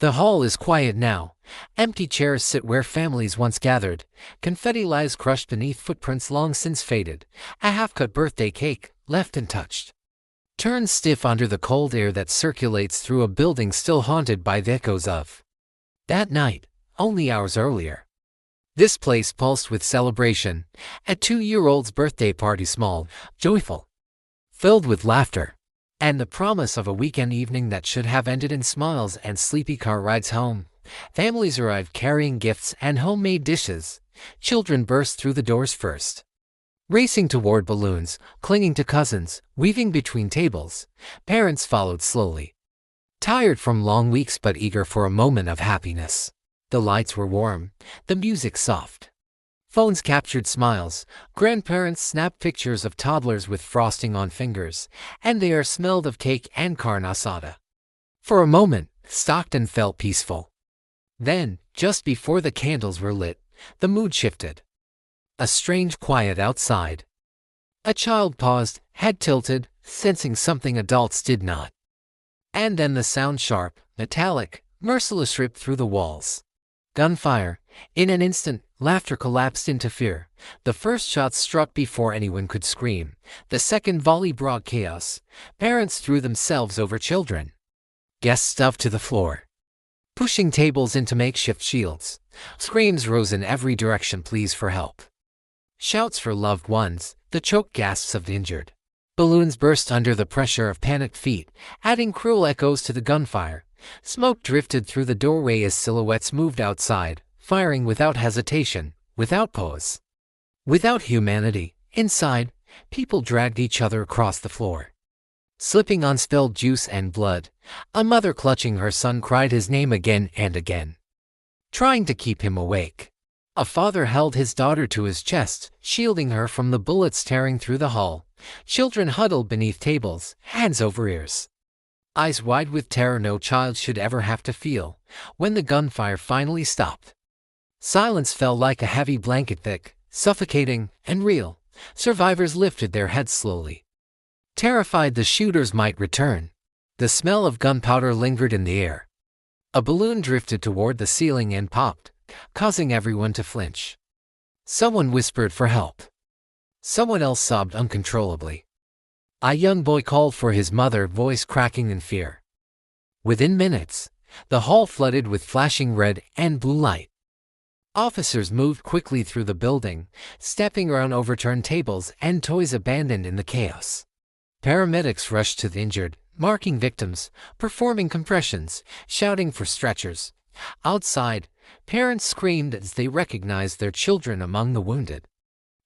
The hall is quiet now. Empty chairs sit where families once gathered. Confetti lies crushed beneath footprints long since faded. A half-cut birthday cake, left untouched, turns stiff under the cold air that circulates through a building still haunted by the echoes of that night, only hours earlier. This place pulsed with celebration. A 2-year-old's birthday party, small, joyful, filled with laughter, and the promise of a weekend evening that should have ended in smiles and sleepy car rides home. Families arrived carrying gifts and homemade dishes. Children burst through the doors first, racing toward balloons, clinging to cousins, weaving between tables. Parents followed slowly, tired from long weeks but eager for a moment of happiness. The lights were warm, the music soft. Phones captured smiles. Grandparents snapped pictures of toddlers with frosting on fingers, and the air smelled of cake and carne asada. For a moment, Stockton felt peaceful. Then, just before the candles were lit, the mood shifted. A strange quiet outside. A child paused, head tilted, sensing something adults did not. And then the sound, sharp, metallic, merciless, ripped through the walls. Gunfire. In an instant, laughter collapsed into fear. The first shot struck before anyone could scream. The second volley brought chaos. Parents threw themselves over children. Guests stuffed to the floor, pushing tables into makeshift shields. Screams rose in every direction, pleas for help, shouts for loved ones, the choked gasps of the injured. Balloons burst under the pressure of panicked feet, adding cruel echoes to the gunfire. Smoke drifted through the doorway as silhouettes moved outside, firing without hesitation, without pause, without humanity. Inside, people dragged each other across the floor, slipping on spilled juice and blood. A mother clutching her son cried his name again and again, trying to keep him awake. A father held his daughter to his chest, shielding her from the bullets tearing through the hall. Children huddled beneath tables, hands over ears, eyes wide with terror no child should ever have to feel. When the gunfire finally stopped, silence fell like a heavy blanket, thick, suffocating, and real. Survivors lifted their heads slowly, terrified the shooters might return. The smell of gunpowder lingered in the air. A balloon drifted toward the ceiling and popped, causing everyone to flinch. Someone whispered for help. Someone else sobbed uncontrollably. A young boy called for his mother, voice cracking in fear. Within minutes, the hall flooded with flashing red and blue light. Officers moved quickly through the building, stepping around overturned tables and toys abandoned in the chaos. Paramedics rushed to the injured, marking victims, performing compressions, shouting for stretchers. Outside, parents screamed as they recognized their children among the wounded.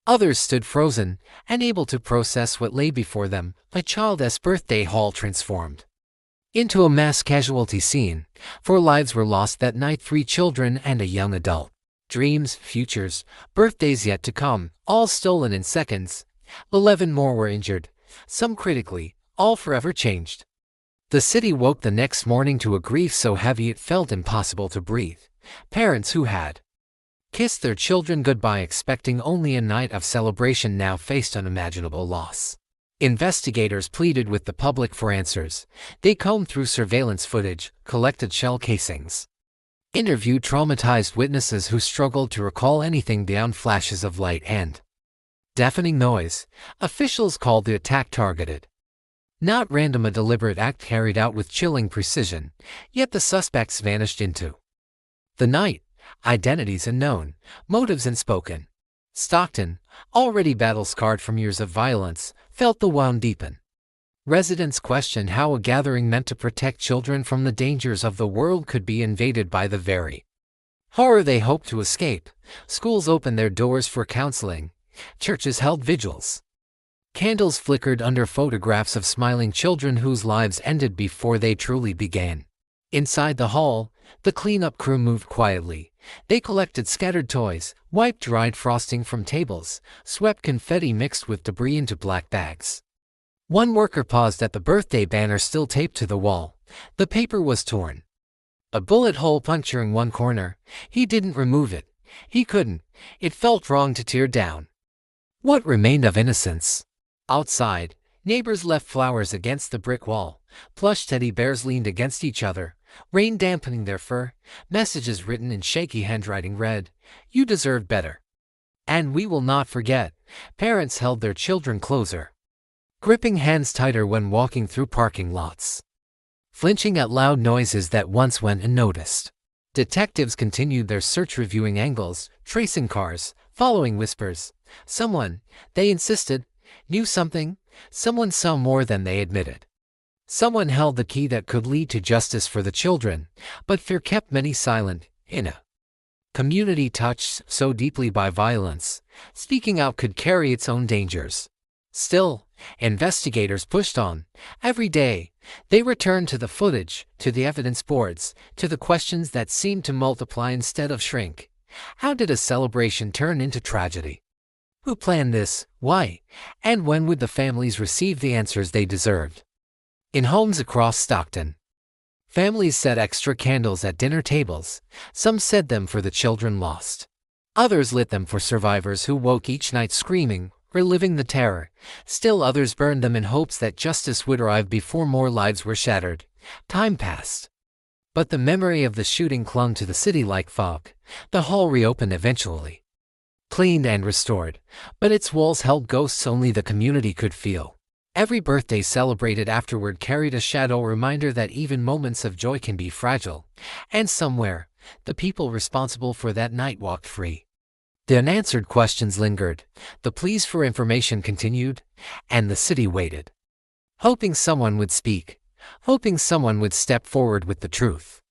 Others stood frozen, unable to process what lay before them. A child's birthday hall transformed into a mass casualty scene. 4 lives were lost that night, 3 children and a young adult. Dreams, futures, birthdays yet to come, all stolen in seconds. 11 more were injured, some critically, all forever changed. The city woke the next morning to a grief so heavy it felt impossible to breathe. Parents who had kissed their children goodbye expecting only a night of celebration now faced unimaginable loss. Investigators pleaded with the public for answers. They combed through surveillance footage, collected shell casings, interviewed traumatized witnesses who struggled to recall anything beyond flashes of light and deafening noise. Officials called the attack targeted, not random, a deliberate act carried out with chilling precision. Yet the suspects vanished into the night, identities unknown, motives unspoken. Stockton, already battle-scarred from years of violence, felt the wound deepen. Residents questioned how a gathering meant to protect children from the dangers of the world could be invaded by the very horror they hoped to escape. Schools opened their doors for counseling. Churches held vigils. Candles flickered under photographs of smiling children whose lives ended before they truly began. Inside the hall, the cleanup crew moved quietly. They collected scattered toys, wiped dried frosting from tables, swept confetti mixed with debris into black bags. One worker paused at the birthday banner still taped to the wall. The paper was torn, a bullet hole puncturing one corner. He didn't remove it. He couldn't. It felt wrong to tear down what remained of innocence. Outside, neighbors left flowers against the brick wall. Plush teddy bears leaned against each other, rain dampening their fur, messages written in shaky handwriting read, "You deserve better." And we will not forget, parents held their children closer, gripping hands tighter when walking through parking lots, flinching at loud noises that once went unnoticed. Detectives continued their search, reviewing angles, tracing cars, following whispers. Someone, they insisted, knew something. Someone saw more than they admitted. Someone held the key that could lead to justice for the children, but fear kept many silent. In a community touched so deeply by violence, speaking out could carry its own dangers. Still, investigators pushed on. Every day, they returned to the footage, to the evidence boards, to the questions that seemed to multiply instead of shrink. How did a celebration turn into tragedy? Who planned this? Why? And when would the families receive the answers they deserved? In homes across Stockton, families set extra candles at dinner tables. Some set them for the children lost. Others lit them for survivors who woke each night screaming, reliving the terror. Still others burned them in hopes that justice would arrive before more lives were shattered. Time passed, but the memory of the shooting clung to the city like fog. The hall reopened eventually, cleaned and restored, but its walls held ghosts only the community could feel. Every birthday celebrated afterward carried a shadow reminder that even moments of joy can be fragile, and somewhere, the people responsible for that night walked free. The unanswered questions lingered, the pleas for information continued, and the city waited, hoping someone would speak, hoping someone would step forward with the truth,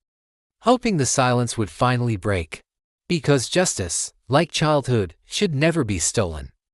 hoping the silence would finally break. Because justice, like childhood, should never be stolen.